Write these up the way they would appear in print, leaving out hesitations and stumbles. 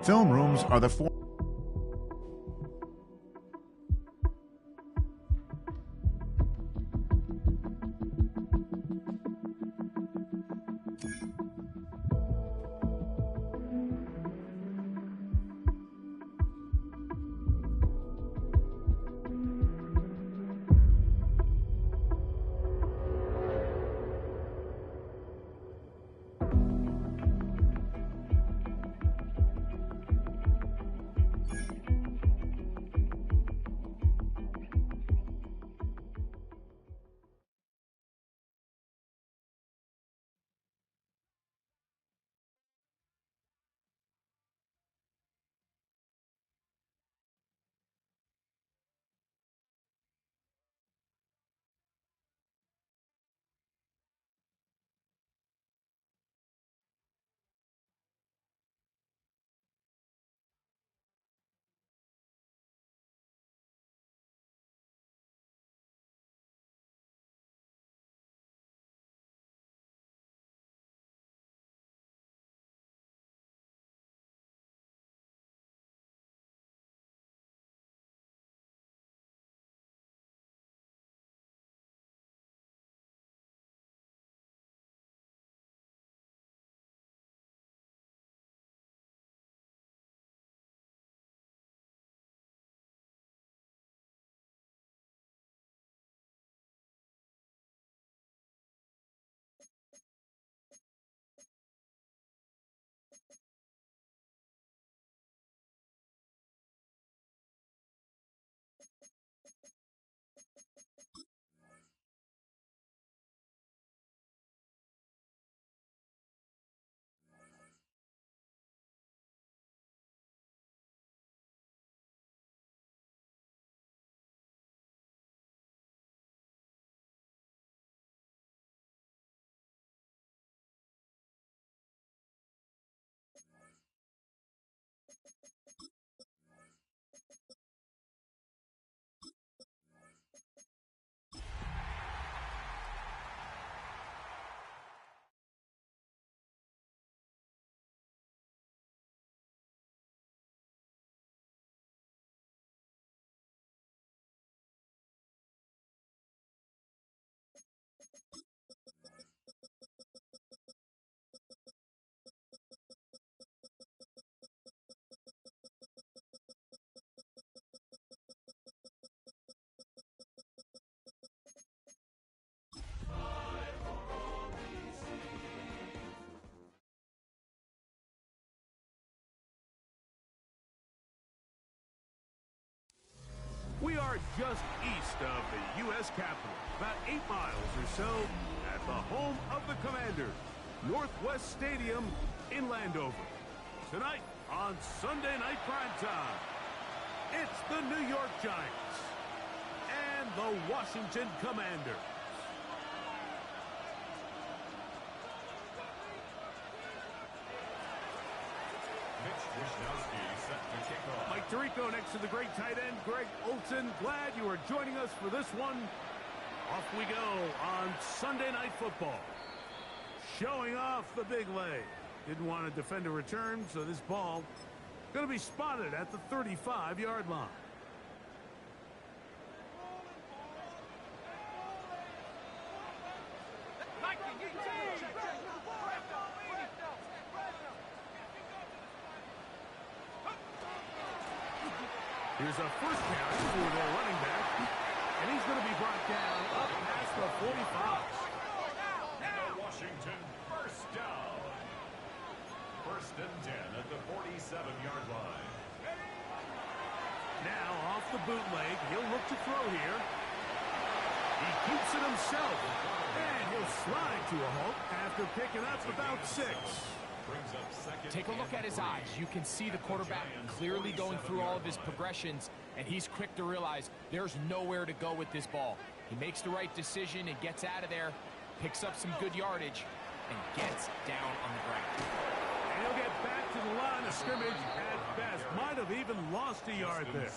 Film rooms are the We are just east of the U.S. Capitol, about 8 miles or so, at the home of the Commanders, Northwest Stadium in Landover. Tonight on Sunday Night Primetime, it's the New York Giants and the Washington Commanders. Mike Tirico next to the great tight end, Greg Olson. Glad you are joining us for this one. Off we go on Sunday Night Football. Showing off the big leg. Didn't want to defend a return, so this ball going to be spotted at the 35-yard line. Here's a first carry for their running back, and he's going to be brought down up past the 45. Now Washington first down. First and 10 at the 47-yard line. Now off the bootleg, he'll look to throw here. He keeps it himself, and he'll slide to a halt after picking up about 6. Take a look at his eyes. You can see the quarterback clearly going through all of his progressions, and he's quick to realize there's nowhere to go with this ball. He makes the right decision and gets out of there, picks up some good yardage, and gets down on the ground. And he'll get back to the line of scrimmage at best. Might have even lost a yard there.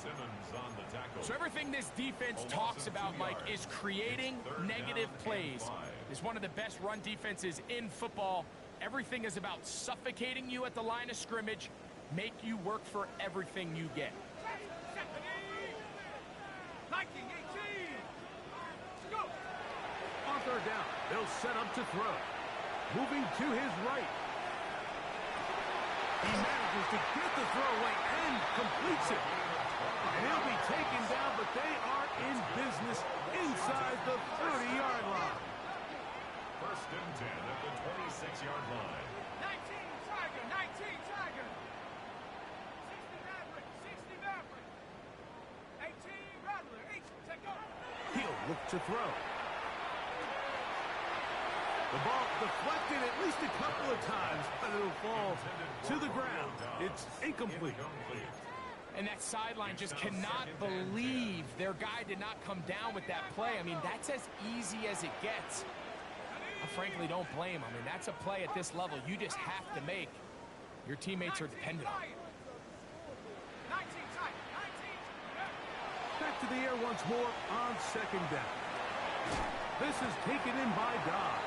So everything this defense talks about, Mike, is creating negative plays. It's one of the best run defenses in football. Everything is about suffocating you at the line of scrimmage, make you work for everything you get. On third down, they'll set up to throw. Moving to his right. He manages to get the throw away and completes it. And he'll be taken down, but they are in business inside the 30-yard line. First and 10 at the 26-yard line. 19 Tiger, 19 Tiger. 60 Maverick, 60 Maverick. 18 Rattler, 8, take off. He'll look to throw. The ball deflected at least a couple of times, but it'll fall to the ground. It's incomplete. And that sideline just cannot believe their guy did not come down with that play. I mean, that's as easy as it gets. I frankly don't blame him. I mean, that's a play at this level you just have to make. Your teammates are dependent on it. 19 Tiger, 19. Back to the air once more on second down. This is taken in by Dodd.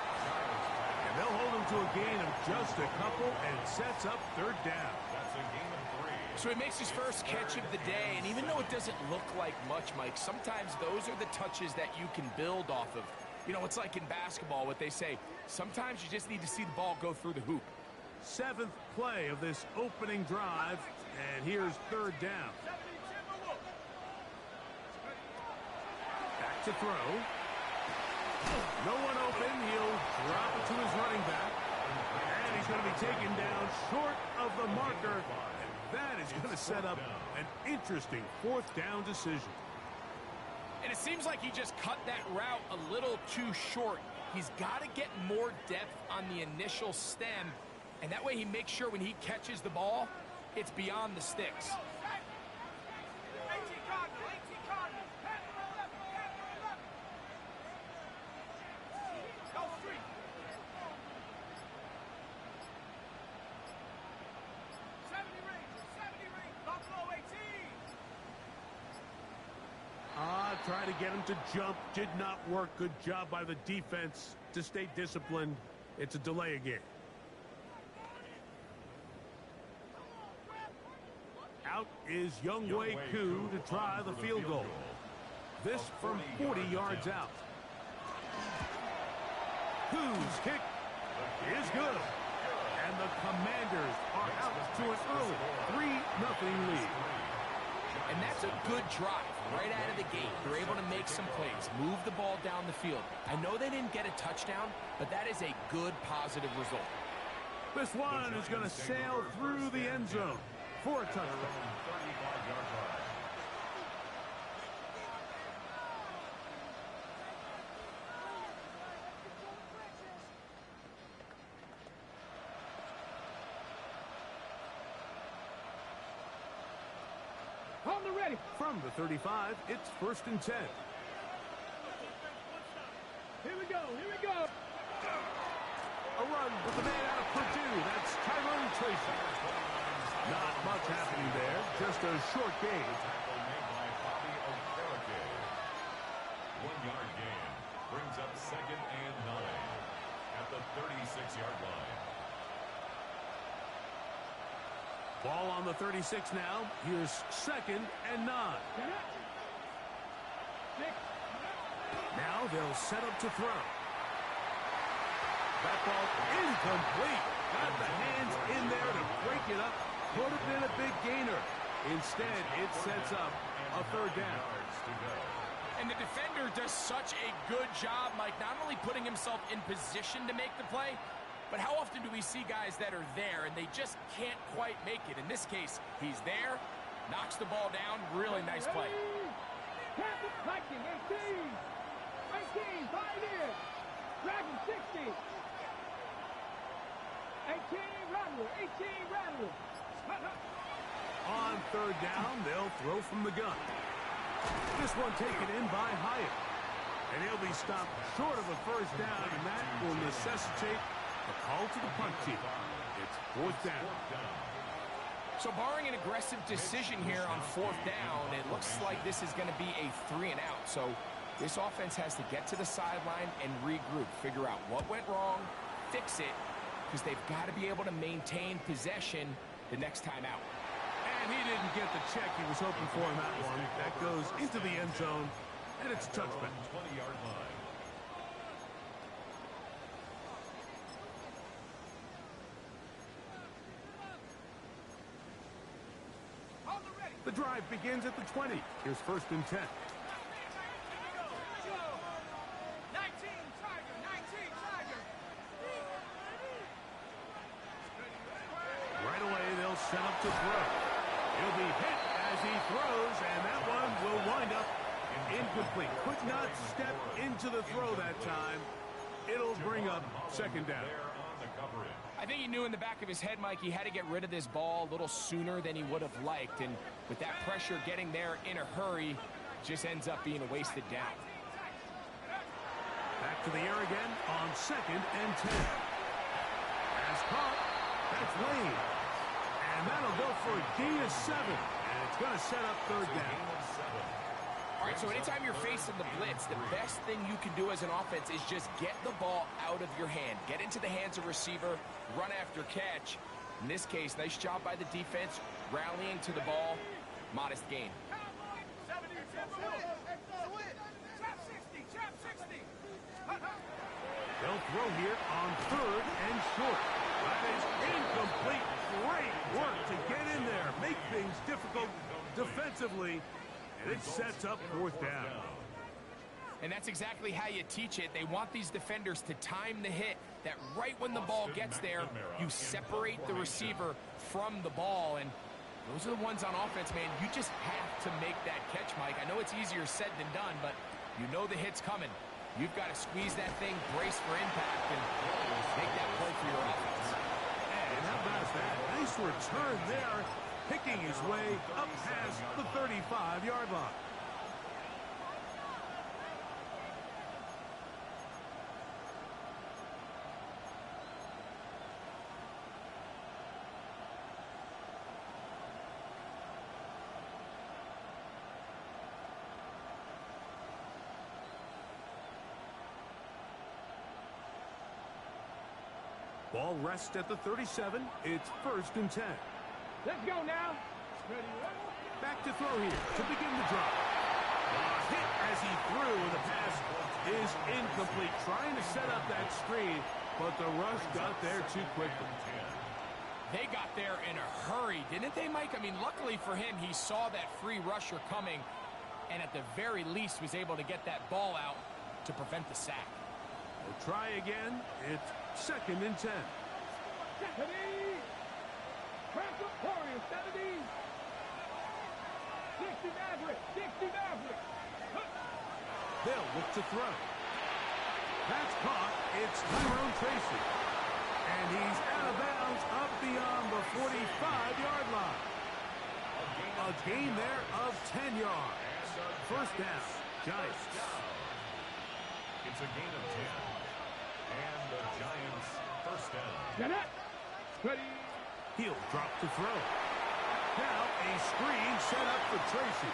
And they'll hold him to a gain of just a couple and sets up third down. That's a gain of 3. So he makes his first catch of the day, and even though it doesn't look like much, Mike, sometimes those are the touches that you can build off of. You know, it's like in basketball, what they say, sometimes you just need to see the ball go through the hoop. 7th play of this opening drive, and here's third down. Back to throw. No one open. He'll drop it to his running back. And he's going to be taken down short of the marker. And that is going to set up an interesting 4th down decision. And it seems like he just cut that route a little too short. He's got to get more depth on the initial stem, and that way he makes sure when he catches the ball, it's beyond the sticks. 18 Cardinal, 18 Cardinal. Handle 11, handle 11. Go street. 70 Rangers, 70 Rangers. Buffalo 18. Trying to get him to jump. Did not work. Good job by the defense to stay disciplined. It's a delay again. Out is Younghoe Koo to try the field goal. This from 40 yards out. Koo's kick is good. And the Commanders are out to an early 3-0 lead. And that's a good drive right out of the gate. They're able to make some plays, move the ball down the field. I know they didn't get a touchdown, but that is a good, positive result. This one is going to sail through the end zone for a touchdown. 35-yard line. On the ready. From the 35, it's 1st and 10. Here we go, here we go. A run with the man out of Purdue. That's Tyrone Tracy. Not much happening there. Just a short gain. Tackle made by Bobby Okereke. 1-yard gain brings up 2nd and 9 at the 36-yard line. Ball on the 36 now. Here's 2nd and 9. Now they'll set up to throw. That ball incomplete. Got the hands in there to break it up. Could have been a big gainer. Instead, it sets up a 3rd down. And the defender does such a good job, Mike, not only putting himself in position to make the play, but how often do we see guys that are there and they just can't quite make it? In this case, he's there, knocks the ball down, really nice play. Viking 18. 19, Pioneer. Dragon 60. 18 Rattler, 18 Rattler. On 3rd down, they'll throw from the gun. This one taken in by Hyatt. And he'll be stopped short of a 1st down, and that will necessitate The call to the punt team. It's fourth down. So barring an aggressive decision here on fourth down, it looks like this is going to be a 3 and out. So this offense has to get to the sideline and regroup, figure out what went wrong, fix it, because they've got to be able to maintain possession the next time out. And he didn't get the check he was hoping for in that one. That goes into the end zone, and it's a touchback. 20-yard line. The drive begins at the 20. Here's first and 10. 19 Tiger, 19 Tiger. Right away, they'll set up to throw. He'll be hit as he throws, and that one will wind up incomplete. Could not step into the throw that time. It'll bring up second down. I think he knew in the back of his head, Mike, he had to get rid of this ball a little sooner than he would have liked. And with that pressure getting there in a hurry, just ends up being a wasted down. Back to the air again on second and 10. As caught, that's Lane. And that'll go for a gain of 7. And it's going to set up third down. All right, so anytime you're facing the blitz, the best thing you can do as an offense is just get the ball out of your hand. Get into the hands of receiver, run after catch. In this case, nice job by the defense, rallying to the ball. Modest gain. 70, trap 60, trap 60. They'll throw here on third and short. That is incomplete. Great work to get in there. Make things difficult defensively. And it sets up fourth down. And that's exactly how you teach it. They want these defenders to time the hit, that right when the ball gets there, you separate the receiver from the ball. And those are the ones on offense, man. You just have to make that catch, Mike. I know it's easier said than done, but you know the hit's coming. You've got to squeeze that thing, brace for impact, and make that play for your offense. And how about that? Nice return there, picking his way up past the 35-yard line. Ball rests at the 37. It's first and 10. Let's go now. Back to throw here to begin the drive. Hit as he threw, and the pass is incomplete. Trying to set up that screen, but the rush got there too quickly. They got there in a hurry, didn't they, Mike? I mean, luckily for him, he saw that free rusher coming, and at the very least was able to get that ball out to prevent the sack. We'll try again. It's second and 10. 70. Franklin Warriors, 70. 60 Maverick, 60 Maverick. They'll look to throw. That's caught. It's Tyrone Tracy. And he's out of bounds up beyond the 45-yard line. A gain there of 10 yards. First down, Giants. It's a gain of 10. And the Giants first down. Janet, ready. He'll drop to throw. Now a screen set up for Tracy.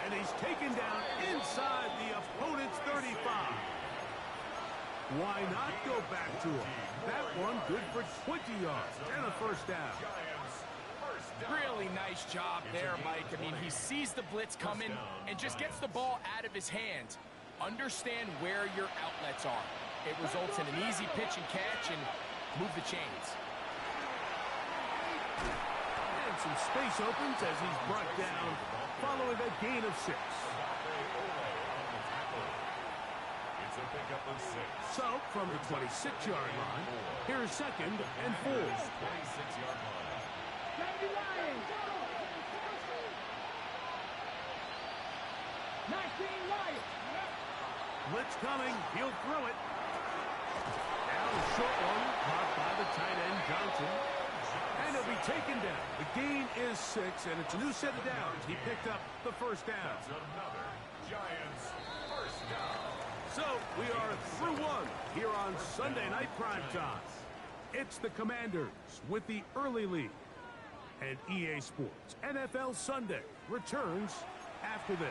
And he's taken down inside the opponent's 35. Why not go back to him? That one good for 20 yards and a first down. Really nice job there, Mike. I mean, he sees the blitz coming and just gets the ball out of his hands. Understand where your outlets are. It results in an easy pitch and catch and move the chains. And some space opens as he's brought down following a gain of 6. It's a pickup of 6. So, from the 26-yard line, here's second and 4. 26-yard line. 70 Lions. 19 Lions. Blitz coming. He'll throw it. Now a short one caught by the tight end, Johnson. And he'll be taken down. The gain is 6, and it's a new set of downs. He picked up the first down. Another Giants first down. So, We are through one here on Sunday Night Primetime. It's the Commanders with the early lead. And EA Sports NFL Sunday returns after this.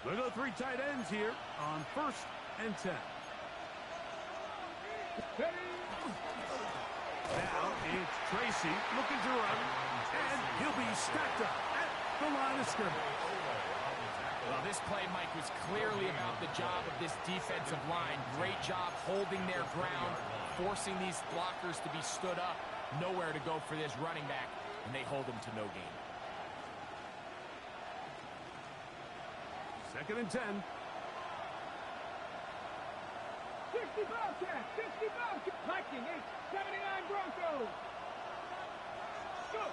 We'll go three tight ends here on 1st and 10. Now it's Tracy looking to run, and he'll be stacked up at the line of scrimmage. Well, this play, Mike, was clearly about the job of this defensive line. Great job holding their ground, forcing these blockers to be stood up. Nowhere to go for this running back, and they hold him to no gain. 2nd and 10. 60 Bobcats, 60 Bobcats. Viking 879 Broncos. Go.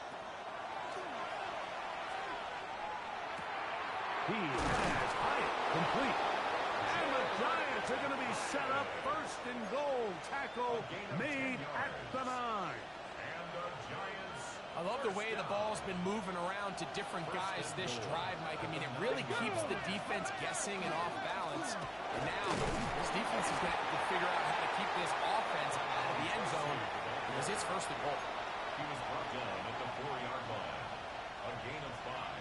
He has Hyatt complete. And the Giants are going to be set up 1st and goal. Tackle made at the 9. And the Giants. I love the way the ball's been moving around to different guys this drive, Mike. I mean, it really keeps the defense guessing and off balance. And now this defense is going to have to figure out how to keep this offense out of the end zone because it's 1st and goal. He was brought down at the 4-yard line. A gain of 5.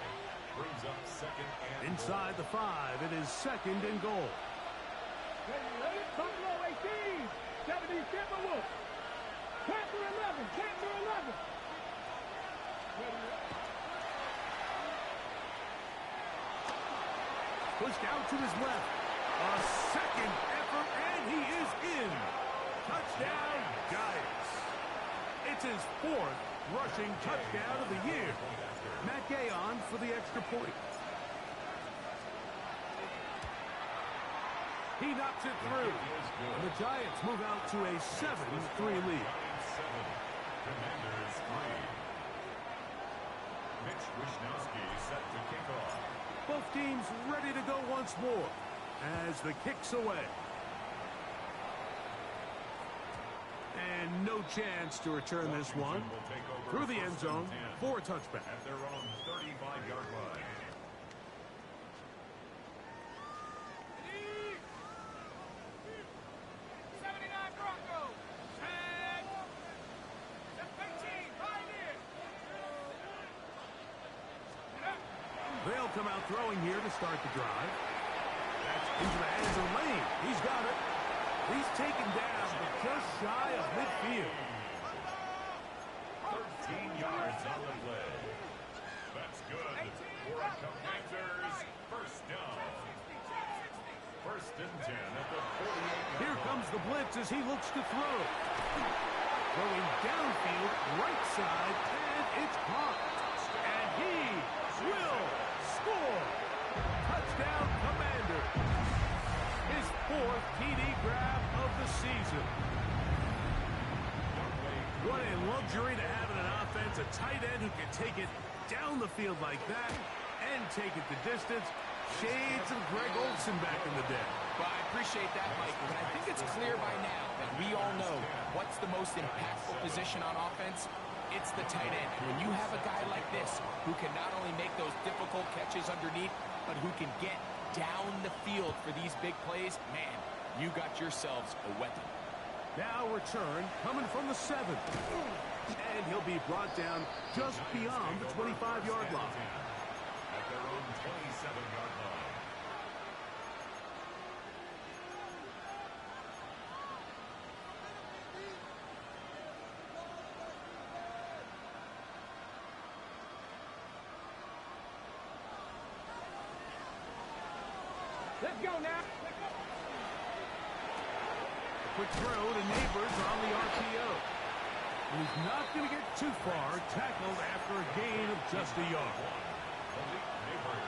Brings up 2nd and Inside the 5, it is 2nd and goal. Buffalo 18, 70 Timberwolves. Panther 11, Panther 11. Pushed out to his left. A 2nd effort, and he is in. Touchdown, Giants. It's his 4th rushing touchdown of the year. Matt Gay on for the extra point. He knocks it through. And the Giants move out to a 7-3 lead. 7. Commanders 3. Mitch Wishnowsky set to kick off. Both teams ready to go once more as the kick's away. And no chance to return this one Will take over through the end 1st zone and 10 for a touchback. at their own 35-yard line. 79 Broncos. And 13, Pioneers. They'll come out throwing here to start the drive. That's into the hands of Lane. He's got it. He's taken down, but just shy of midfield. 13 yards on the play. That's good for a Commanders 1st down. 1st and 10 at the 48-yard Here comes the blitz as he looks to throw. Going downfield, right side, and it's caught. And he will score. Touchdown, Commander. His 4th TD grab of the season. What a luxury to have in an offense, a tight end who can take it down the field like that and take it the distance. Shades of Greg Olsen back in the day. Well, I appreciate that, Mike, but I think it's clear by now that we all know what's the most impactful position on offense. It's the tight end. And when you have a guy like this who can not only make those difficult catches underneath, but who can get down the field for these big plays, man, you got yourselves a weapon. Now return coming from the 7. And he'll be brought down just beyond the 25-yard line. at their own 27-yard line. Let's go now. Quick throw to Neighbors on the RPO. He's not going to get too far. Tackled after a gain of just a yard. Malik Neighbors.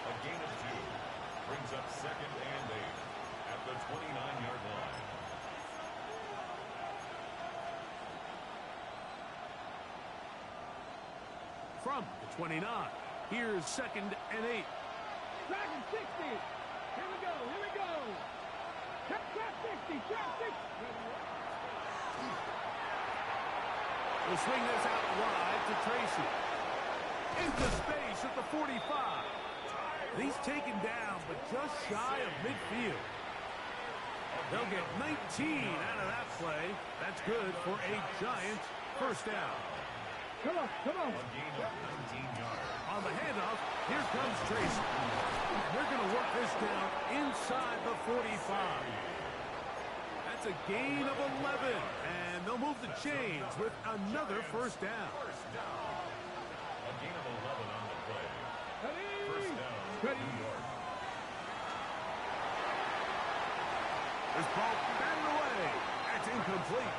A gain of 2. Brings up 2nd and 8 at the 29-yard line. From the 29. Here's 2nd and 8. Dragon 60. Here we go. Here we go. Trap 60. Trap 60. We'll swing this out wide to Tracy. into space at the 45. He's taken down, but just shy of midfield. They'll get 19 out of that play. That's good for a Giants first down. Come on, come on. A gain of 19 yards. On the handoff, here comes Tracy. And they're going to work this down inside the 45. That's a gain of 11. And they'll move the chains with another first down. A gain of 11 on the play. First down, New York. This ball batted away. That's incomplete.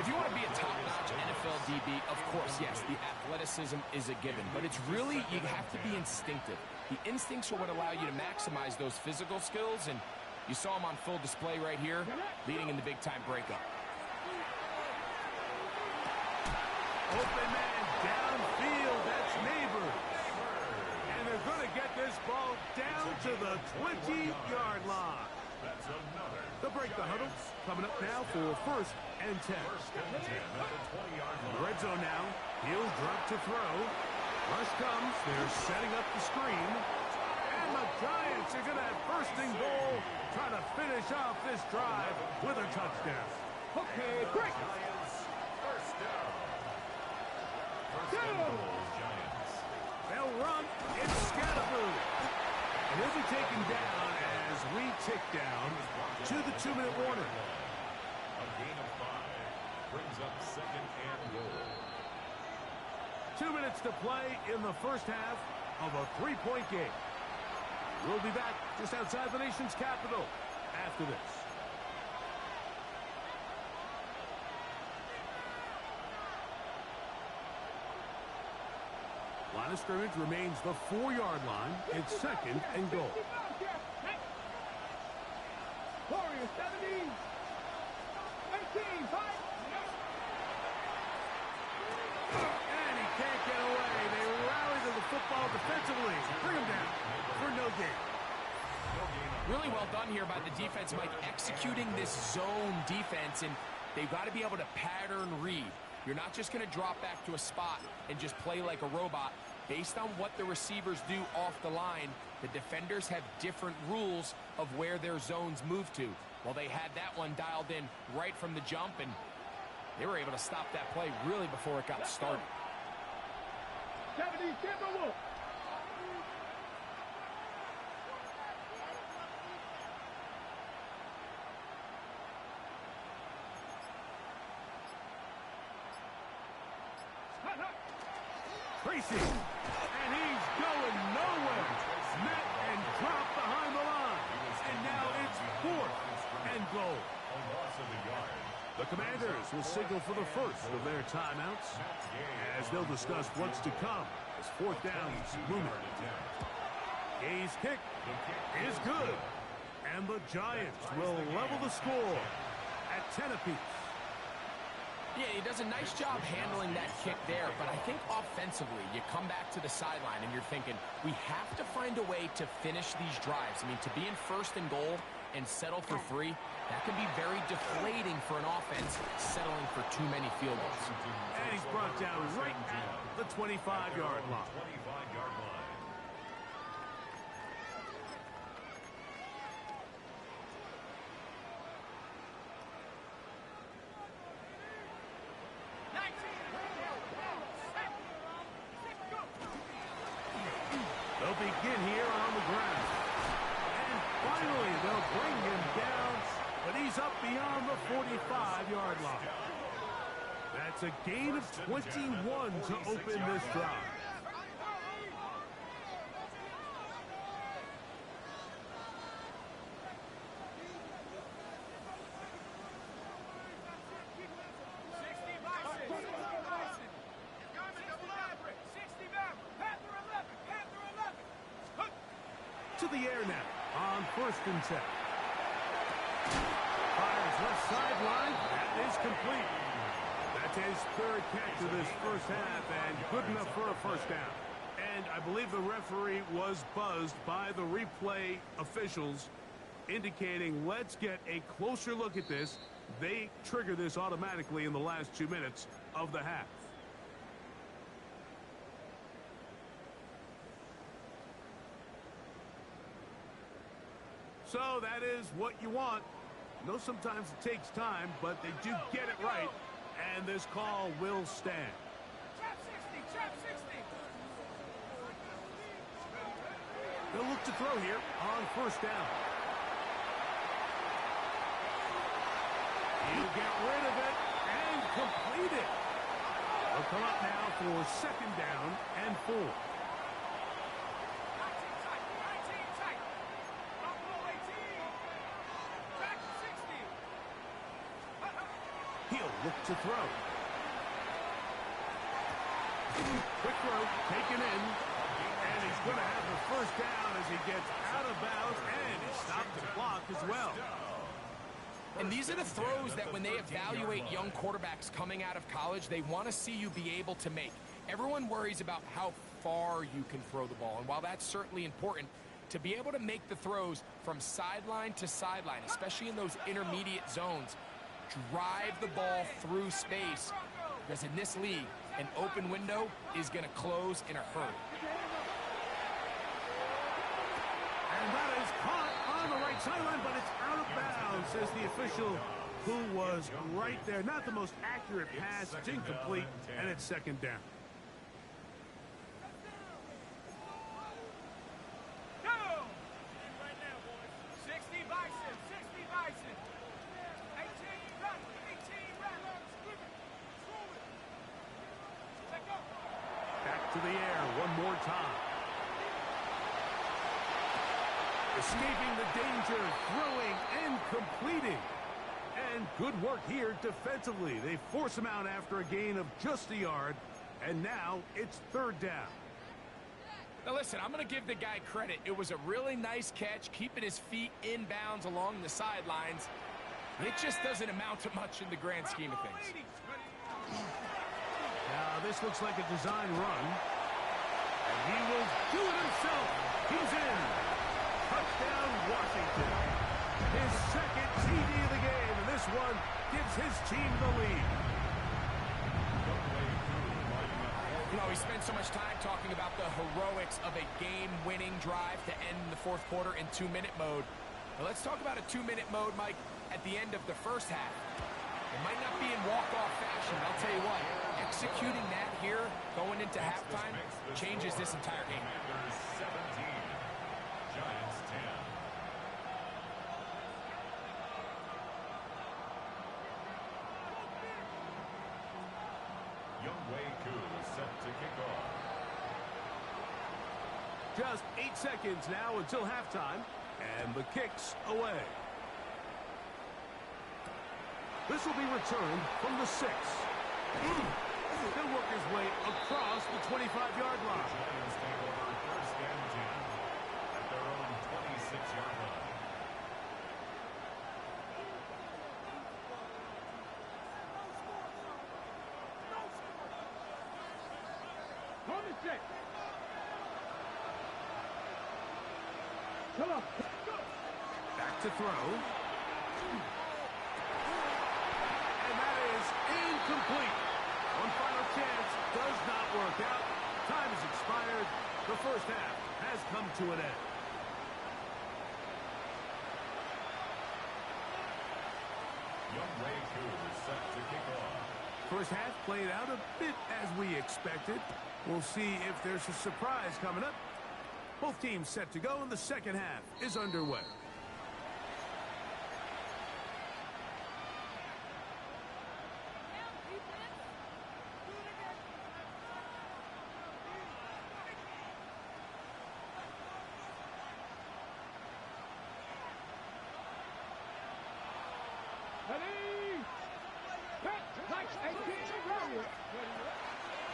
If you want to be a top-notch NFL DB, of course, yes, the athleticism is a given. But it's really, you have to be instinctive. The instincts are what allow you to maximize those physical skills, and you saw him on full display right here, leading in the big-time breakup. Open man downfield. That's Neighbors. And they're going to get this ball down to the 20-yard line. That's another. They'll break the huddle. Coming up now for first and 10. First and 10 at the 20-yard line. Red zone now. He'll drop to throw. Rush comes. They're setting up the screen. And the Giants are going to have first and goal, trying to finish off this drive with a touchdown. Okay, great. Giants, first down. First and goal, Giants. They'll run. It's Scatterboo. And he'll be taken down as we tick down to the 2-minute warning. A gain of 5 brings up second and goal. 2 minutes to play in the first half of a 3-point game. We'll be back just outside the nation's capital after this. Line of scrimmage remains the 4-yard line. It's second and goal. Warriors 70. 18, fight. And he can't get away. They rally to the football defensively. Bring him down for no gain. Really well done here by the defense, Mike, executing this zone defense, and they've got to be able to pattern read. You're not just going to drop back to a spot and just play like a robot. Based on what the receivers do off the line, the defenders have different rules of where their zones move to. Well, they had that one dialed in right from the jump, and they were able to stop that play really before it got started. 70, Timberwolves. Tracy, and he's going nowhere. Met and dropped behind the line. And now it's fourth and goal. A loss of a yard. The Commanders will signal for the first of their timeouts as they'll discuss what's to come as fourth down is looming. Gay's kick is good. And the Giants will level the score at 10 apiece. Yeah, he does a nice job handling that kick there, but I think offensively, you come back to the sideline and you're thinking, we have to find a way to finish these drives. I mean, to be in first and goal and settle for 3, that can be very deflating for an offense settling for too many field goals. And he's brought down right at the 25-yard line. 25-yard line. They'll begin here on the ground. And finally, they'll bring him down, but he's up beyond the 45-yard line. That's a gain of 21 to open this drive. To the air now on first and 10. Fires left sideline. That is complete. That's his third catch of this first half and good enough for a first down. And I believe the referee was buzzed by the replay officials indicating let's get a closer look at this. They trigger this automatically in the last 2 minutes of the half. So that is what you want. I know sometimes it takes time, but they do get it right. And this call will stand. Trap 60, trap 60. They'll look to throw here on first down. He'll get rid of it and complete it. They'll come up now for second down and 4. 19 tight, 19 tight. Buffalo 18. Trap 60. He'll look to throw. Quick throw, taken in. And he's going to have the first down as he gets out of bounds, and he stopped the clock as well. And these are the throws that when they evaluate young quarterbacks coming out of college, they want to see you be able to make. Everyone worries about how far you can throw the ball. And while that's certainly important, to be able to make the throws from sideline to sideline, especially in those intermediate zones, drive the ball through space. Because in this league, an open window is going to close in a hurry. And that is caught on the right sideline, but it's out of bounds, says the official who was right there. Not the most accurate pass. It's incomplete, and it's second down. Go! Right now, boys. 60 Bison, 60 Bison. 18 run, 18 run. Let go. Back to the air one more time. Escaping the danger, throwing and completing. And good work here defensively. They force him out after a gain of just a yard. And now it's third down. Now listen, I'm going to give the guy credit. It was a really nice catch, keeping his feet in bounds along the sidelines. It just doesn't amount to much in the grand scheme of things. Now this looks like a design run. And he will do it himself. He's in. Touchdown, Washington. His second TD of the game, and this one gives his team the lead. You know, we spent so much time talking about the heroics of a game-winning drive to end the fourth quarter in 2-minute mode. Now let's talk about a 2-minute mode, Mike, at the end of the first half. It might not be in walk-off fashion, but I'll tell you what, executing that here, going into halftime, changes this entire game. Commanders 17, Giants 10. Younghoe Koo set to kick off. Just 8 seconds now until halftime, and the kick's away. This will be returned from the 6. He'll work his way across the 25-yard line. Giants take over first and 10 at their own 26-yard line. On the 6. Come on. Back to throw. And that is incomplete. One final chance does not work out. Time has expired. The first half has come to an end. Younghoe Koo set to kick off. First half played out a bit as we expected. We'll see if there's a surprise coming up. Both teams set to go, and the second half is underway.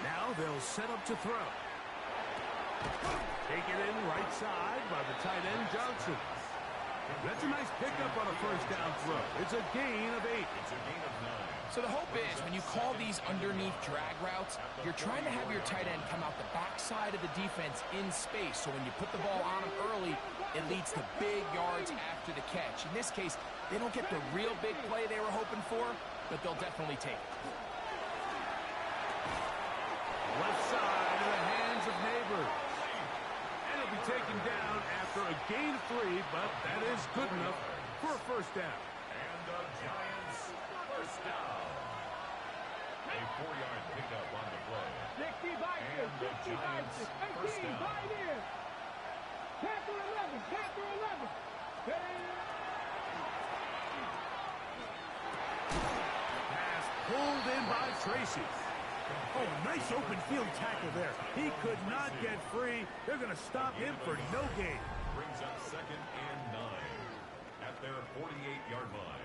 Now they'll set up to throw. Taken in right side by the tight end, Johnson. That's a nice pickup on a first down throw. It's a gain of 8. It's a gain of 9. So the hope is when you call these underneath drag routes, you're trying to have your tight end come out the backside of the defense in space. So when you put the ball on him early, it leads to big yards after the catch. In this case, they don't get the real big play they were hoping for, but they'll definitely take it. Left side in the hands of Neighbors. And he'll be taken down after a gain of 3, but that is good enough for a first down. And the Giants first down. A 4-yard pickup on the play. 60 Bison, And the 60 Giants Bison, first 18, down. right here. Panther 11, Panther 11. Pass pulled in by Tracy. Oh, nice open field tackle there. He could not get free. They're going to stop him for no gain. Brings up 2nd and 9 at their 48-yard line.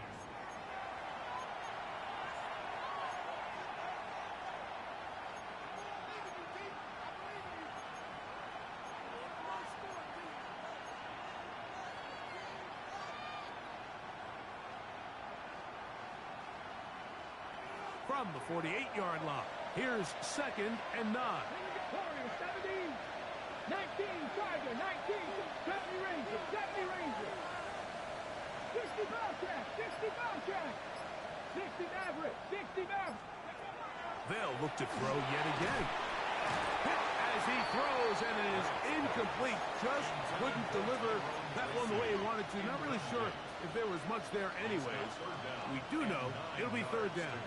From the 48-yard line, here's 2nd and 9. Warriors, 17, 19, Tiger, 19, 70 Ranger, 70 Ranger. 60 Bobcat, 60 Bobcat. 60 Maverick, 60 Maverick. They'll look to throw yet again. Hit as he throws, and it is incomplete. Just couldn't deliver that one the way he wanted to. Not really sure if there was much there anyways. We do know it'll be 3rd down.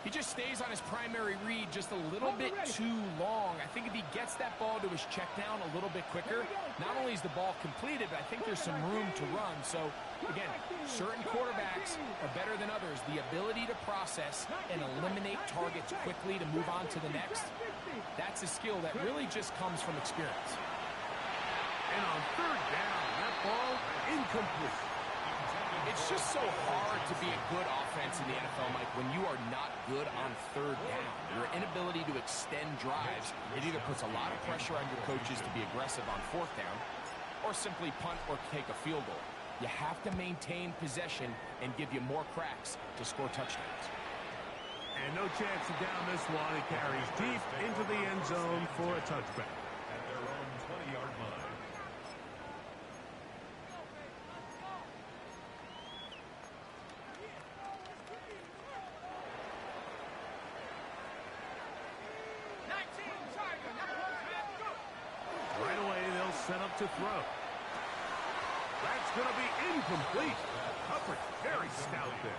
He just stays on his primary read just a little bit too long. I think if he gets that ball to his check down a little bit quicker, not only is the ball completed, but I think there's some room to run. So, again, certain quarterbacks are better than others. The ability to process and eliminate targets quickly to move on to the next, that's a skill that really just comes from experience. And on 3rd down, that ball incomplete. It's just so hard to be a good offense in the NFL, Mike, when you are not good on 3rd down. Your inability to extend drives, it either puts a lot of pressure on your coaches to be aggressive on 4th down or simply punt or take a field goal. You have to maintain possession and give you more cracks to score touchdowns. And no chance to down this one. It carries deep into the end zone for a touchback. At their own 20-yard line. Right away, they'll set up to throw. That's going to be incomplete. Hubbard, very stout there.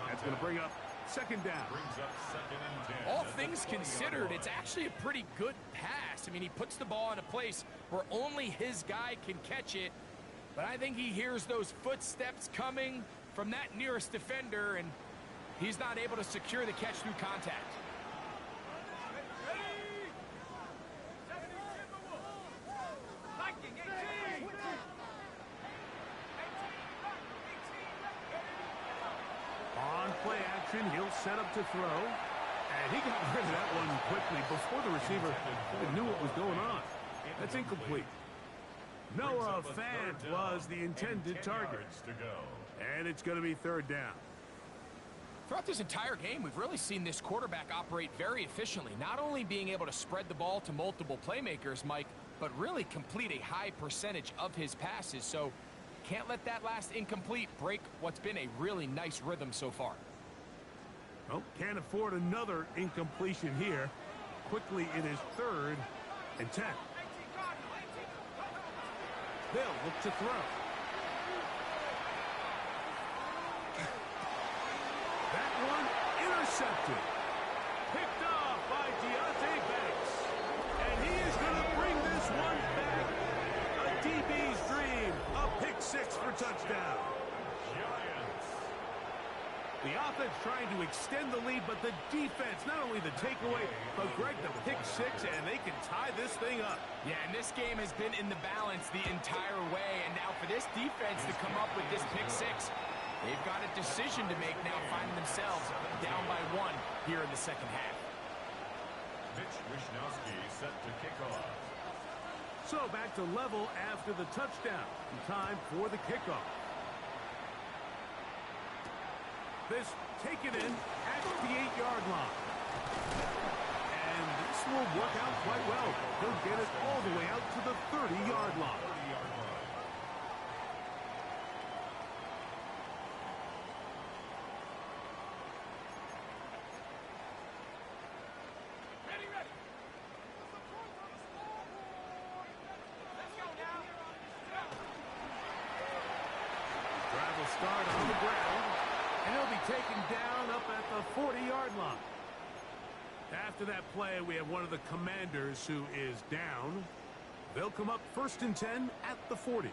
That's going to bring up 2nd down. Brings up 2nd and 10. All things considered, it's actually a pretty good pass. I mean, he puts the ball in a place where only his guy can catch it. But I think he hears those footsteps coming from that nearest defender, and he's not able to secure the catch through contact. On play action, he'll set up to throw. And he got rid of that one quickly before the receiver even knew what was going on. That's incomplete. Noah Fant was the intended target. And it's going to be 3rd down. Throughout this entire game, we've really seen this quarterback operate very efficiently, not only being able to spread the ball to multiple playmakers, Mike, but really complete a high percentage of his passes. So can't let that last incomplete break what's been a really nice rhythm so far. Oh, can't afford another incompletion here. Quickly, it is 3rd and 10. They'll look to throw. That one intercepted. Picked off by Deontay Banks. And he is going to bring this one back. A DB's dream. A pick 6 for touchdown. The offense trying to extend the lead, but the defense, not only the takeaway, but Greg, the pick 6, and they can tie this thing up. Yeah, and this game has been in the balance the entire way, and now for this defense to come up with this pick 6, they've got a decision to make now, finding themselves down by 1 here in the 2nd half. Mitch Wishnowsky set to kick off. So back to level after the touchdown. Time for the kickoff. This taken in at the 8-yard line. And this will work out quite well. He'll get it all the way out to the 30-yard line. start on the ground, and he'll be taken down up at the 40-yard line. After that play, we have one of the Commanders who is down. They'll come up 1st and 10 at the 40.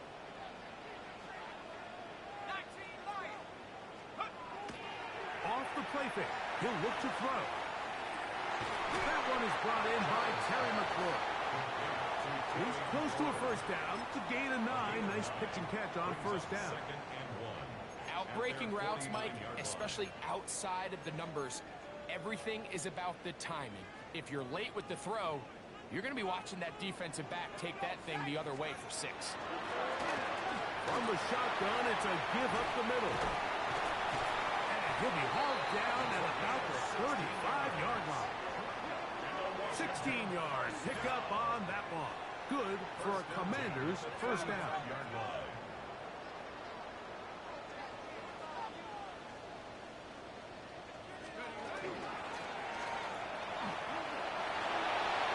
19 Lions. Off the play fake, he'll look to throw. That one is brought in by Terry McLaurin. He's close to a first down. It's a gain of 9. Nice pitch and catch on first down. Outbreaking routes, Mike, especially outside of the numbers, everything is about the timing. If you're late with the throw, you're going to be watching that defensive back take that thing the other way for 6. From the shotgun, it's a give up the middle. And he'll be hauled down at about the 35-yard line. 16 yards. Pick up on that one. Good for a Commander's first down.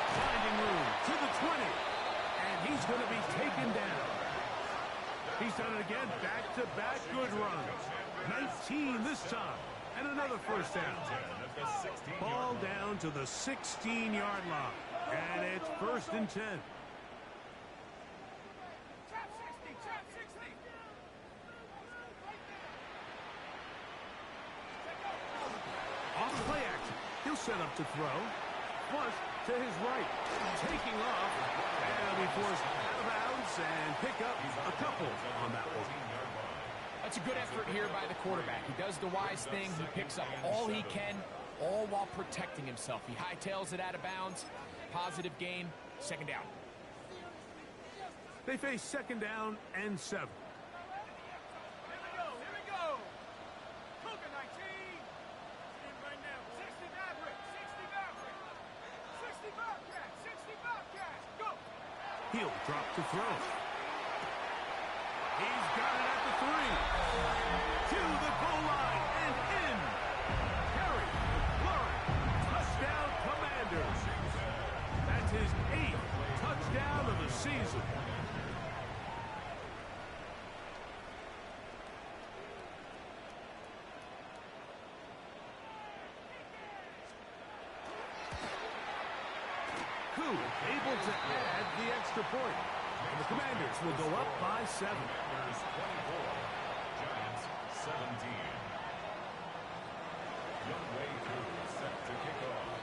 Finding room to the 20. And he's going to be taken down. He's done it again. Back-to-back good runs. 19 this time. And another first down. Ball down to the 16-yard line. And it's 1st and 10. Trap 60, trap 60. Off play action. He'll set up to throw. Flush to his right. Taking off. And he'll be forced out of bounds and pick up a couple on that one. That's a good effort here by the quarterback. He does the wise thing. He picks up all he can, all while protecting himself. He hightails it out of bounds. Positive gain. 2nd down. They face 2nd down and 7. Here we go. Cougar 19. In right now. 60 Maverick, 60 Maverick. 60 Bobcat, 60 Bobcat. Go. He'll drop to throw. He's got it at the 3. To the goal line and in. Harry McLaurin. Touchdown Commanders. That's his 8th touchdown of the season. Able to add the extra point. And the Commanders will go up by 7. Commanders 24, Giants 17. Young way through, set to kick off.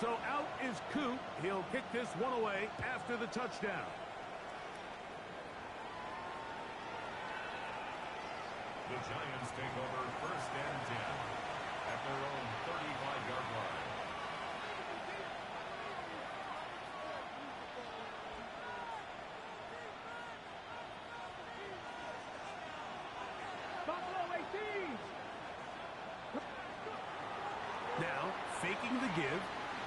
So out is Coop. He'll kick this one away after the touchdown. The Giants take over 1st and 10 at their own 35-yard line. Now, faking the give.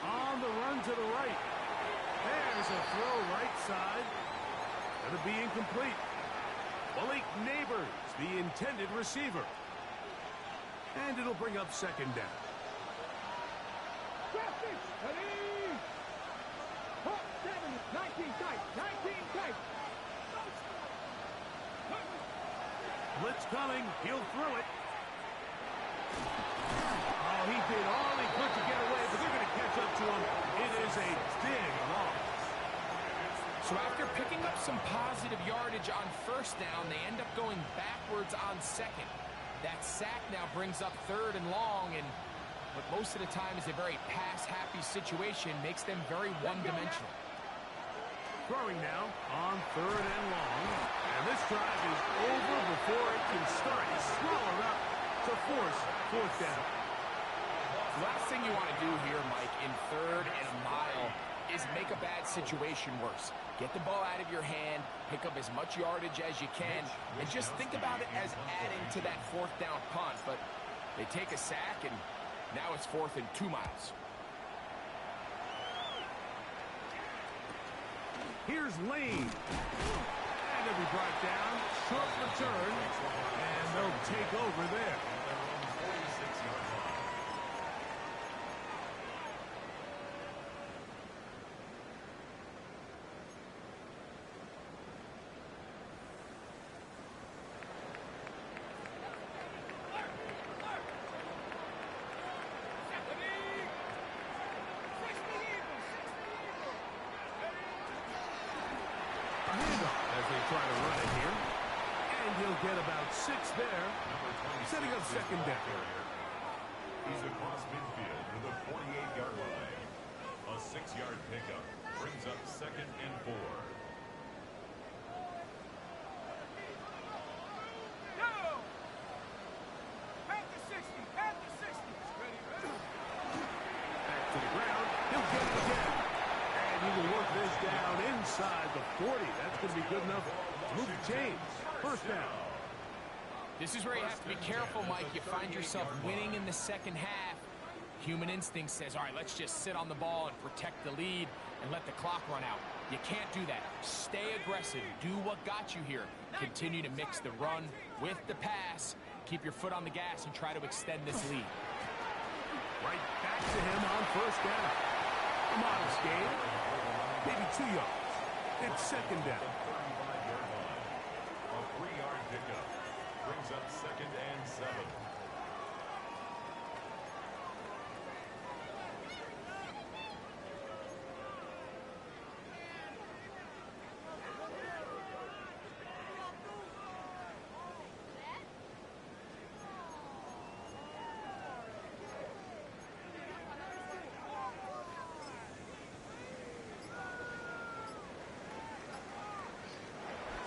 On the run to the right. There's a throw right side. Going to be incomplete. Malik Neighbors, the intended receiver. And it'll bring up 2nd down. Ready. 19 tight, 19 tight. Blitz coming. He'll throw it. Oh, he did all he could to get away, but they're going to catch up to him. It is a big loss. So after picking up some positive yardage on 1st down, they end up going backwards on 2nd. That sack now brings up 3rd and long, and what most of the time is a very pass-happy situation makes them very one-dimensional. Throwing now on 3rd and long. And this drive is over before it can start. He's swallowed up to force 4th down. Last thing you want to do here, Mike, in 3rd and a mile is make a bad situation worse. Get the ball out of your hand, pick up as much yardage as you can, and just think about it as adding to that 4th down punt. But they take a sack, and now it's 4th and 2 miles. Here's Lane. And he'll be brought down. Short return. And they'll take over there. try to run it here. And he'll get about 6 there, setting up second down. He's across midfield to the 48-yard line. A 6-yard pickup brings up second and 4. Go! At the 60, at the 60. Ready, ready. Back to the ground. He'll get it again. And he will work this down inside the 40. That's going to be good enough to move the chains. First down. This is where you have to be careful, Mike. You find yourself winning in the second half. Human instinct says, all right, let's just sit on the ball and protect the lead and let the clock run out. You can't do that. Stay aggressive. Do what got you here. Continue to mix the run with the pass. Keep your foot on the gas and try to extend this lead. Right back to him on first down. A modest gain. Maybe 2 yards. It's second down. 35-yard line. A 3-yard pickup brings up second and 7.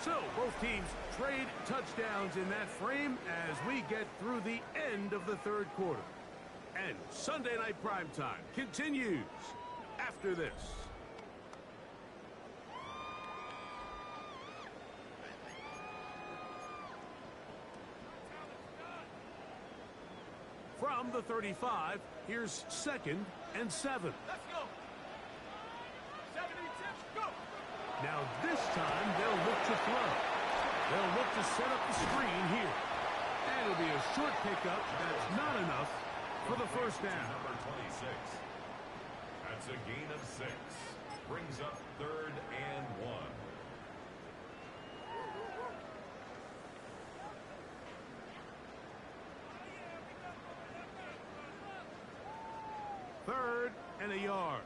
So, both teams trade touchdowns in that frame as we get through the end of the third quarter. And Sunday Night Primetime continues after this. From the 35, here's second and 7. Let's go. 70 tips, go. Now this time they'll look to throw. They'll look to set up the screen here. And it'll be a short pickup that's not enough for the first down. Number 26. That's a gain of 6. Brings up third and 1. Third and a yard.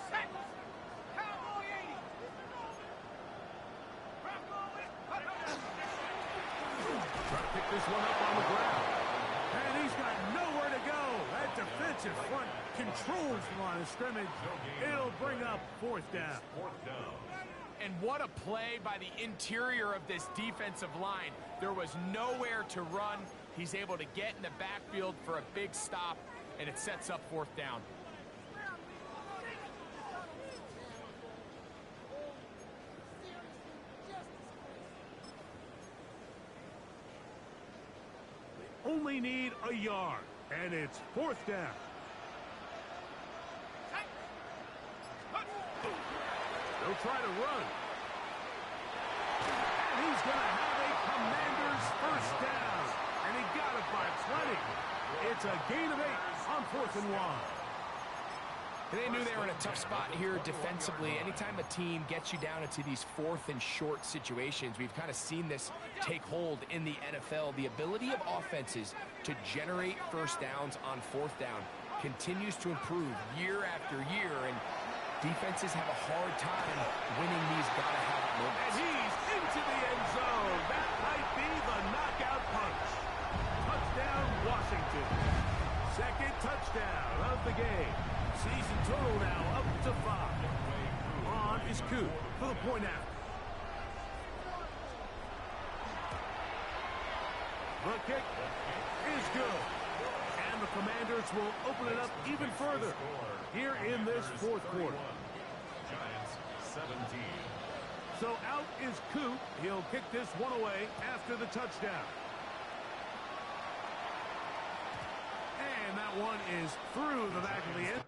Set. Cowboy 80. Bronco it. Try to pick this one up on the ground. And he's got nowhere to go. That defensive front controls the line of scrimmage. It'll bring up fourth down. Fourth down. And what a play by the interior of this defensive line. There was nowhere to run. He's able to get in the backfield for a big stop, and it sets up fourth down. Only need a yard, and it's fourth down. They'll try to run. And he's going to have a Commander's first down. And he got it by plenty. It's a gain of 8 on 4th and 1. They knew they were in a tough spot here defensively. Anytime a team gets you down into these 4th and short situations, we've kind of seen this take hold in the NFL. The ability of offenses to generate first downs on 4th down continues to improve year after year, and defenses have a hard time winning these gotta-have-it moments. And he's into the end zone. That might be the knockout punch. Touchdown, Washington. Second touchdown of the game. Season total now up to 5. On is Coop for the point after. The kick is good. And the Commanders will open it up even further here in this fourth quarter. Giants 17. So out is Coop. He'll kick this one away after the touchdown. And that one is through the back of the end.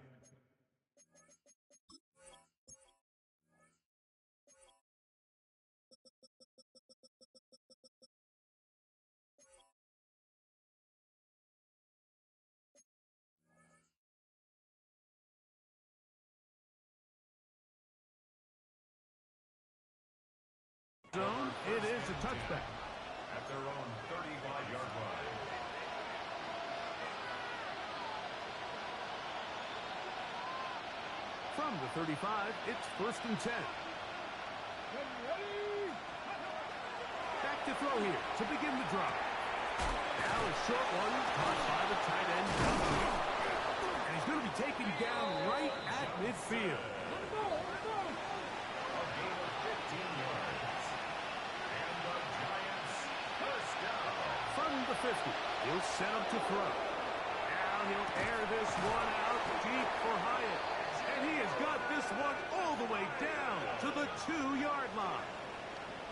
Zone, it is a touchback. At their own 35-yard line. From From the 35, it's 1st and 10. Back to throw here to begin the drive. Now a short one caught by the tight end. And he's going to be taken down right at midfield. A gain of 15 yards. And the Giants first down. From the 50, he'll set up to throw. Now he'll air this one out deep for Hyatt. And he has got this one all the way down to the 2-yard line.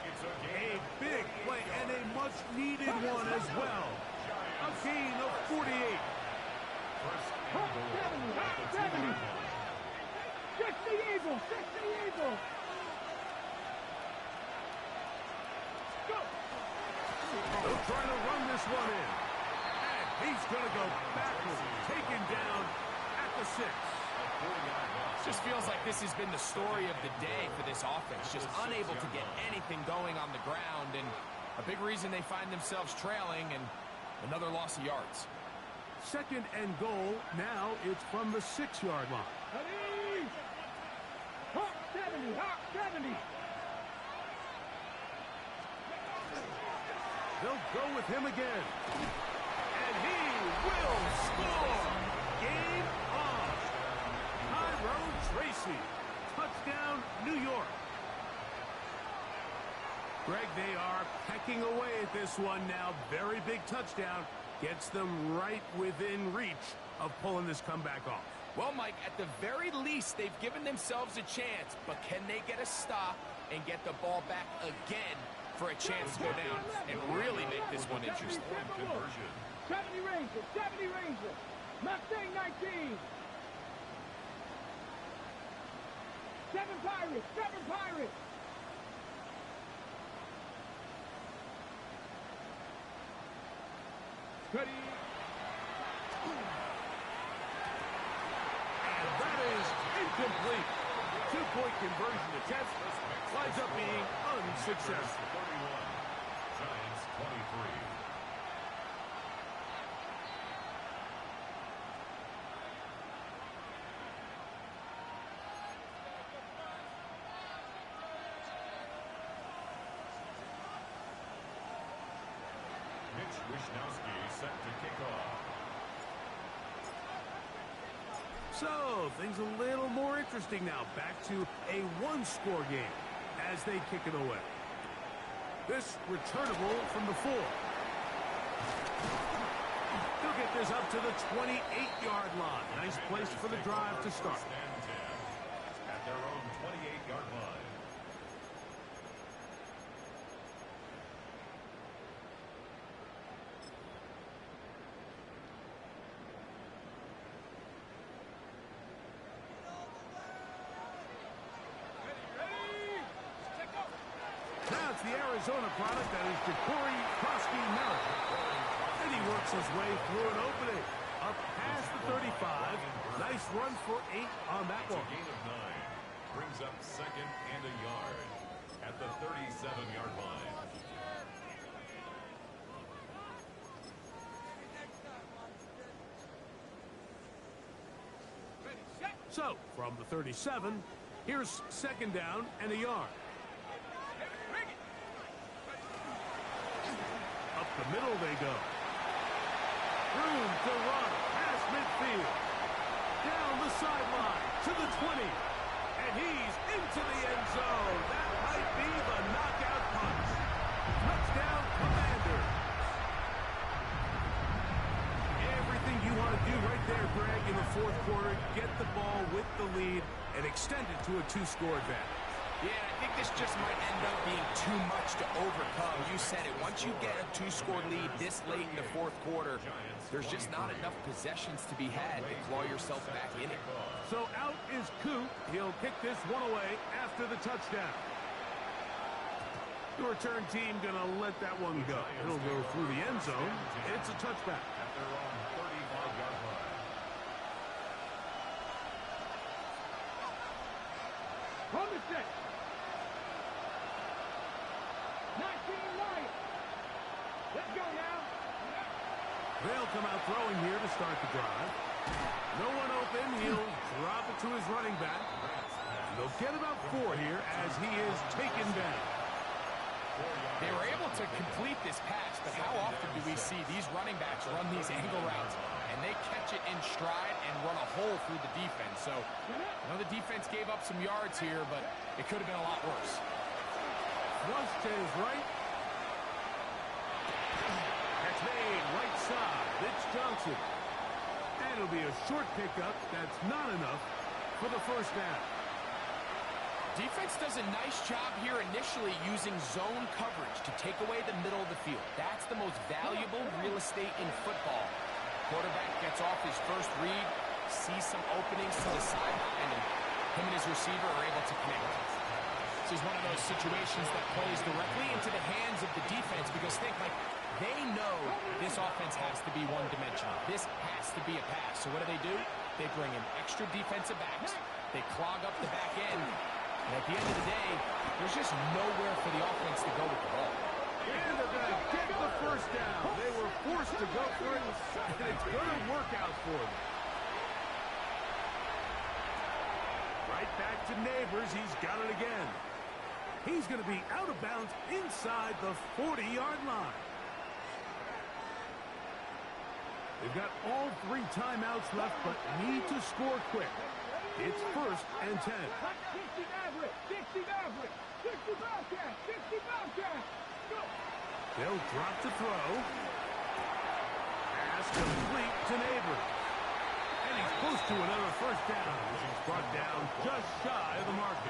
It's a A gain. big play and a much-needed one as well. A gain of 48. First and goal at the 2-yard line. 60 Eagles! 60 Eagles! Go! They'll try to run this one in. And he's going to go backwards, taken down at the 6. Just feels like this has been the story of the day for this offense. Just unable to get anything going on the ground, and a big reason they find themselves trailing, and another loss of yards. 2nd and goal. Now it's from the 6-yard line. Ready! Hawk 70! Hawk 70! They'll go with him again. And he will score. Game on. Tyrone Tracy. Touchdown, New York. Greg, they are pecking away at this one now. Very big touchdown. Gets them right within reach of pulling this comeback off. Well, Mike, at the very least, they've given themselves a chance, but can they get a stop and get the ball back again for a chance to go down and really make this one interesting? Conversion. 70 Rangers! 70 Rangers! Mustang 19! 7 Pirates! 7 Pirates! Ready? And that is incomplete. 2-point conversion attempt winds up being unsuccessful. 31. Giants 23. Mitch Wishnowsky set to kick off. So, things a little more interesting now. Back to a one-score game as they kick it away. This returnable from the 4. They'll get this up to the 28-yard line. Nice place for the drive to start. First and 10 at their own 28-yard line. Now it's the Arizona product that is Ja'Cory Krosky-Merritt. And he works his way through an opening. Up past the 35. Nice run for 8 on that It's a one. gain of 9. Brings up 2nd and a yard at the 37-yard line. So, from the 37, here's 2nd down and a yard. Up the middle they go. Room to run past midfield. Down the sideline to the 20. And he's into the end zone. That might be the knockout punch. Touchdown, Commanders. Everything you want to do right there, Greg, in the 4th quarter. Get the ball with the lead and extend it to a 2-score advantage. Yeah, I think this just might end up being too much to overcome. You said it. Once you get a 2-score lead this late in the 4th quarter, there's just not enough possessions to be had to claw yourself back in it. So out is Coop. He'll kick this one away after the touchdown. The return team going to let that one go. It'll go through the end zone. It's a touchback. At their own 35-yard line. On the 6. 19 Lions. Let's go now. They'll come out throwing here to start the drive. No one open. He'll drop it to his running back. They'll get about 4 here as he is taken down. They were able to complete this pass, but how often do we see these running backs run these angle routes and they catch it in stride and run a hole through the defense? So, I know the defense gave up some yards here, but it could have been a lot worse. Thrust to his right. That's made right side. Mitch Johnson. And it'll be a short pickup. That's not enough for the first down. Defense does a nice job here initially using zone coverage to take away the middle of the field. That's the most valuable real estate in football. Quarterback gets off his first read, sees some openings to the sideline, and him and his receiver are able to connect. This is one of those situations that plays directly into the hands of the defense because they know this offense has to be one-dimensional. This has to be a pass. So what do? They bring in extra defensive backs. They clog up the back end. And at the end of the day, there's just nowhere for the offense to go with the ball. And they're going to get the first down. They were forced to go for it, and it's going to work out for them. Right back to Neighbors. He's got it again. He's going to be out of bounds inside the 40-yard line. They've got all 3 timeouts left, but need to score quick. It's 1st and 10. 60 Maverick, 60 Maverick, 60 Bobcat, 60 Bobcat. Go. They'll drop to throw. Pass complete to Neighbors. And he's close to another first down, which is brought down just shy of the mark.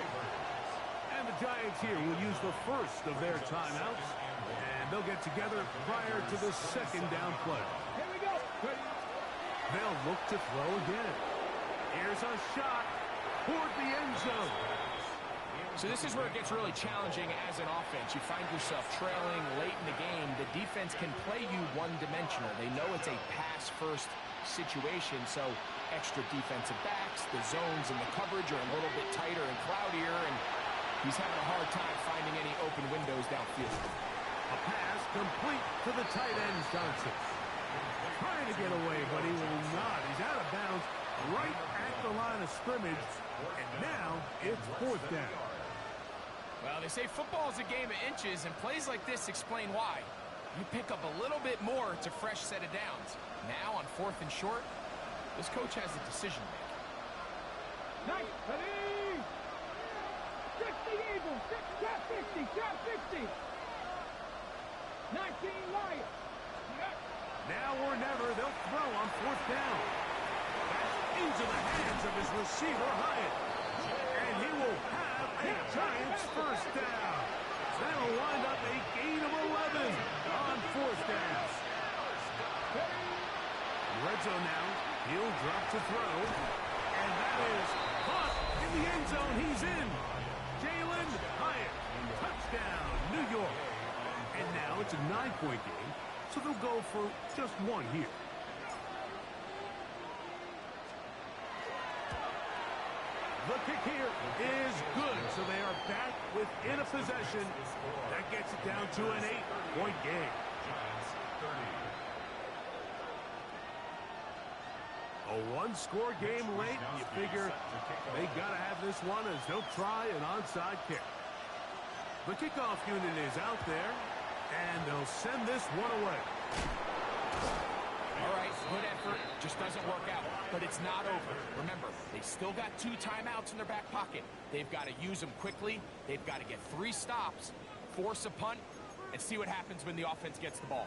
And the Giants here will use the first of their timeouts. And they'll get together prior to the second down play. Here we go. They'll look to throw again. Here's a shot toward the end zone. So this is where it gets really challenging as an offense. You find yourself trailing late in the game. The defense can play you one-dimensional. They know it's a pass-first situation, so extra defensive backs, the zones and the coverage are a little bit tighter and cloudier, and he's having a hard time finding any open windows downfield. A pass complete to the tight end, Johnson. Trying to get away, but he will not. He's out of bounds right at the line of scrimmage, and now it's 4th down. Well, they say football is a game of inches, and plays like this explain why. You pick up a little bit more, it's a fresh set of downs. Now, on 4th and short, this coach has a decision to make. Nice, ready. 60 Eagles, top 60, top 60. 19 Lions. Now or never, they'll throw on 4th down. That's into the hands of his receiver, Hyatt. And he will have a Giants first down. That'll wind up a gain of 11 on 4th down. Red zone now. He'll drop to throw. And that is caught in the end zone. He's in. Jalen Hyatt. Touchdown, New York. And now it's a 9-point game, so they'll go for just 1 here. The kick here is good, so they are back within a possession. That gets it down to an 8-point game. A 1-score game late, you figure they got to have this one as they'll try an onside kick. The kickoff unit is out there, and they'll send this one away. All right, good effort. Just doesn't work out. But it's not over. Remember, they still got 2 timeouts in their back pocket. They've got to use them quickly. They've got to get 3 stops, force a punt, and see what happens when the offense gets the ball.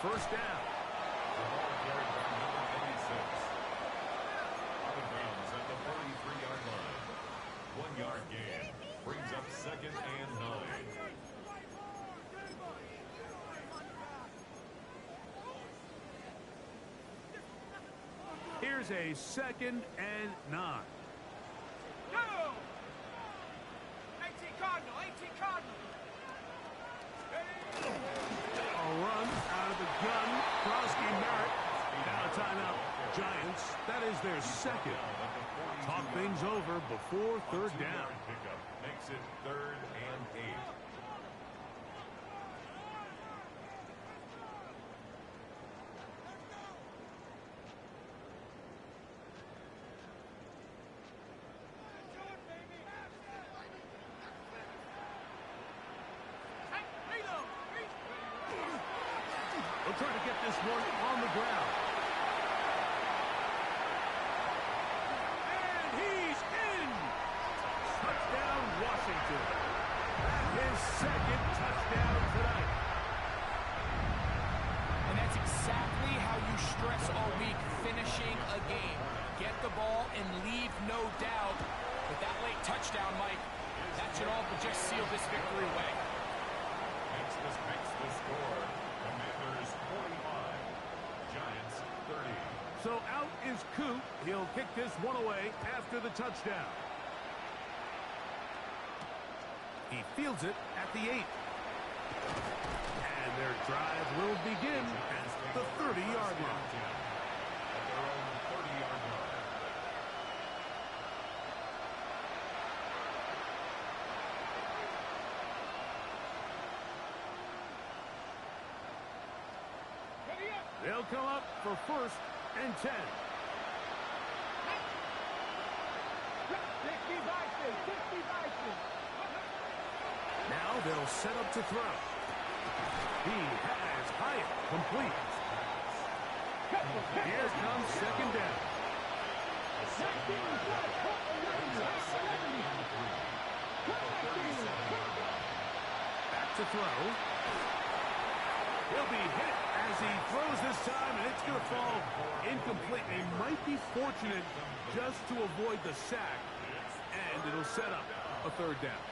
First down. Carried by number 86. Out of bounds at the 33-yard line. 1-yard gain. Brings up 2nd and 9. Here's a 2nd and 9. Go! 18 Cardinal, 18 Cardinal. is their second. Talk things over before third down. Pickup makes it 3rd and 8. They'll try to get this one on the ground. And he's in! Touchdown, Washington. His second touchdown tonight. And that's exactly how you stress all week, finishing a game. Get the ball and leave no doubt. But that late touchdown, Mike, that should all but just seal this victory away. Makes the score. Commanders 45. Giants 30. So out is Coop. He'll kick this one away after the touchdown. He fields it at the 8. And their drive will begin at the 30-yard line. At their own 30-yard line. They'll come up for 1st and 10. 60 Bison, 60 Bison. Now they'll set up to throw. He has Hyatt complete. Here comes 2nd down. Back to throw. He'll be hit as he throws this time, and it's going to fall incomplete. They might be fortunate just to avoid the sack, and it'll set up a 3rd down.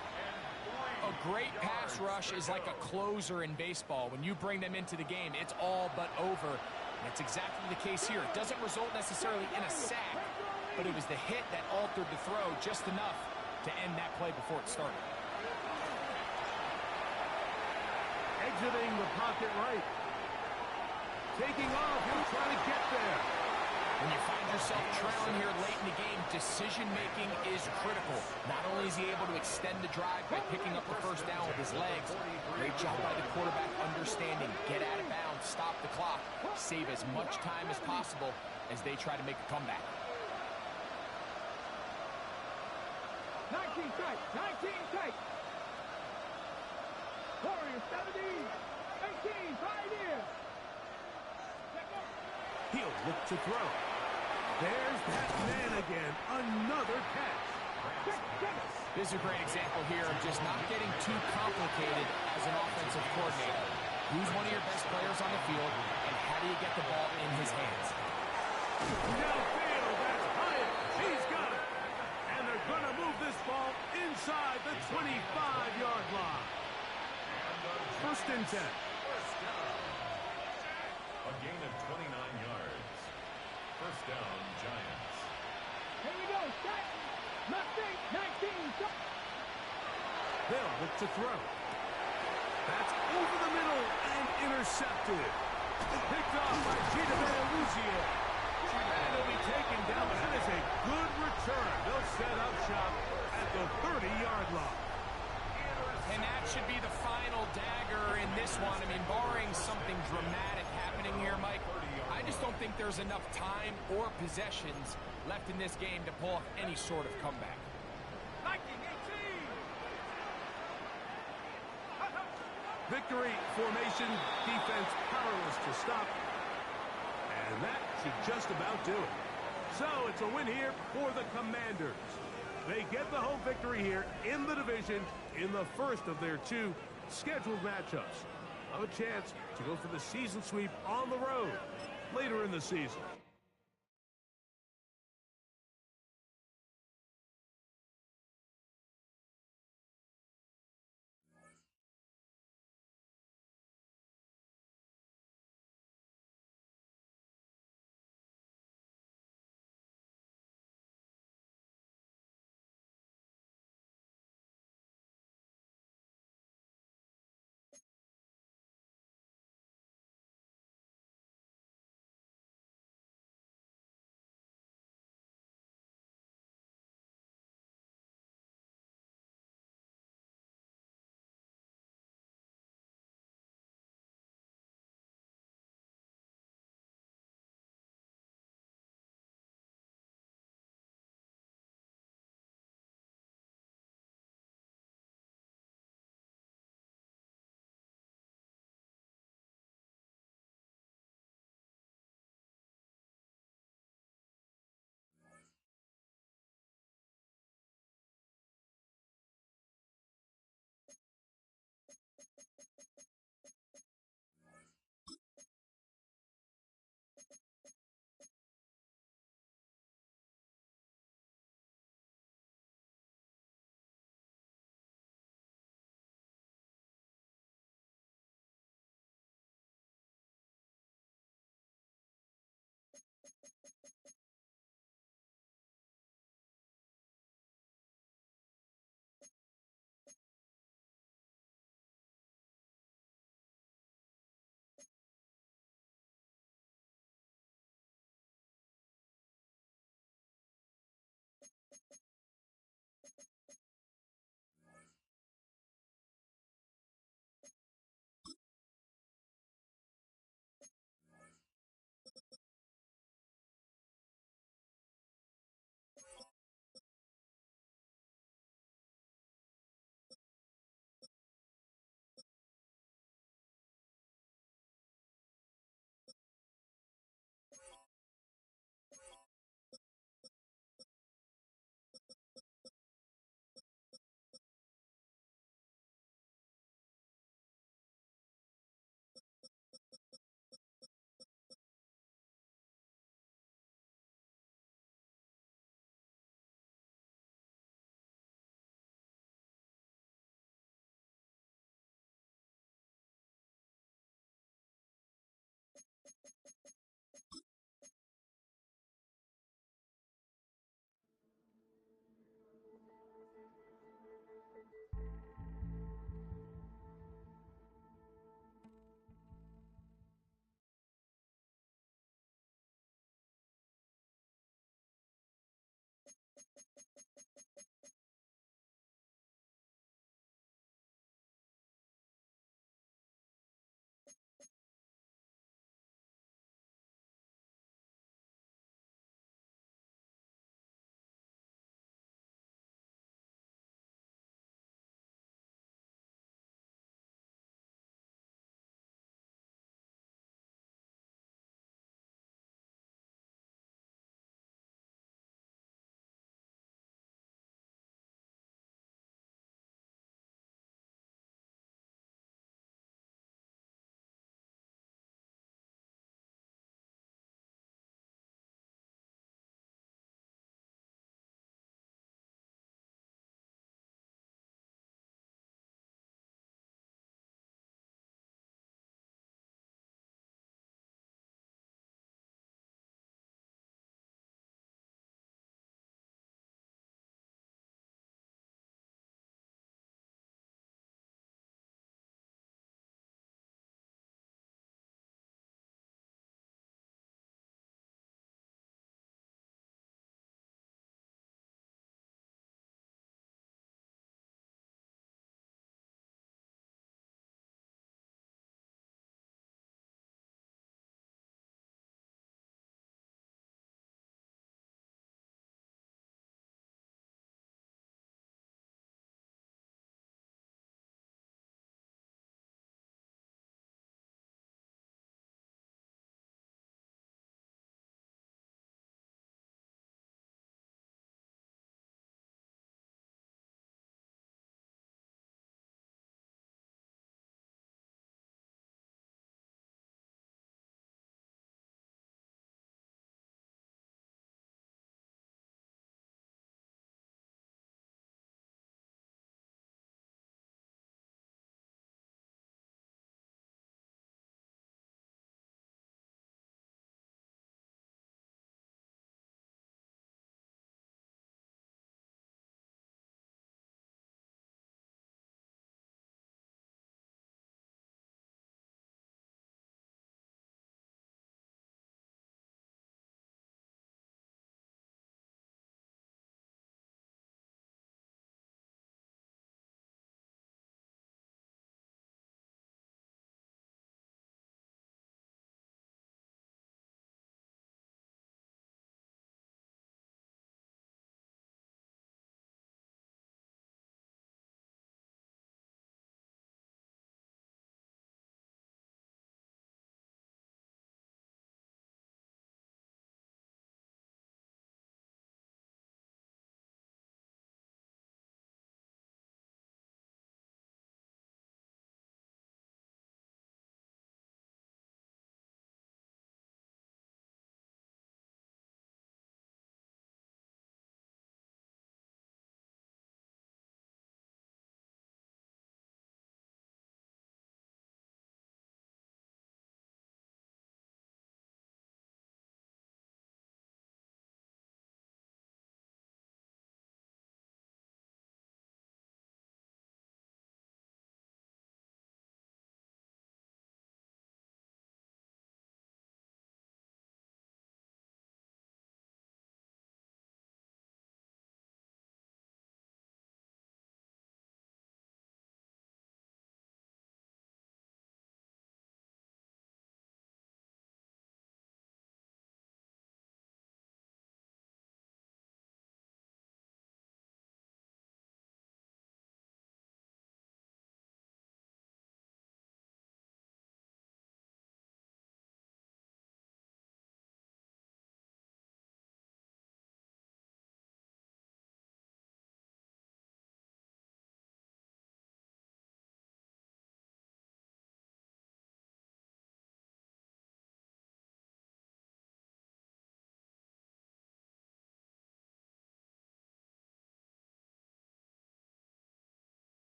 A great pass rush is like a closer in baseball. When you bring them into the game, it's all but over. And it's exactly the case here. It doesn't result necessarily in a sack, but it was the hit that altered the throw just enough to end that play before it started. Exiting the pocket right. Taking off, he'll try to get there. When you find yourself trailing here late in the game, decision-making is critical. Not only is he able to extend the drive by picking up the 1st down with his legs, great job by the quarterback understanding, get out of bounds, stop the clock, save as much time as possible as they try to make a comeback. 19 tight, 19 tight. Warriors 70, 18, right here. He'll look to throw. There's that man again. Another catch. This is a great example here of just not getting too complicated as an offensive coordinator. Who's one of your best players on the field, and how do you get the ball in his hands? Downfield, that's Hyatt. He's got it. And they're going to move this ball inside the 25-yard line. 1st and 10. A gain of 29 yards. 1st down, Giants. Here we go, set. 19. They'll look to throw. That's over the middle and intercepted. Picked off by Gita Luzier. And it'll be taken down, but that is a good return. They'll set up shop at the 30-yard line. And that should be the final dagger in this one. I mean, barring something dramatic happening here, Mike, I just don't think there's enough time or possessions left in this game to pull off any sort of comeback. 19, 18. Victory formation, defense powerless to stop. And that should just about do it. So it's a win here for the Commanders. They get the home victory here in the division in the 1st of their 2 scheduled matchups. Have a chance to go for the season sweep on the road later in the season.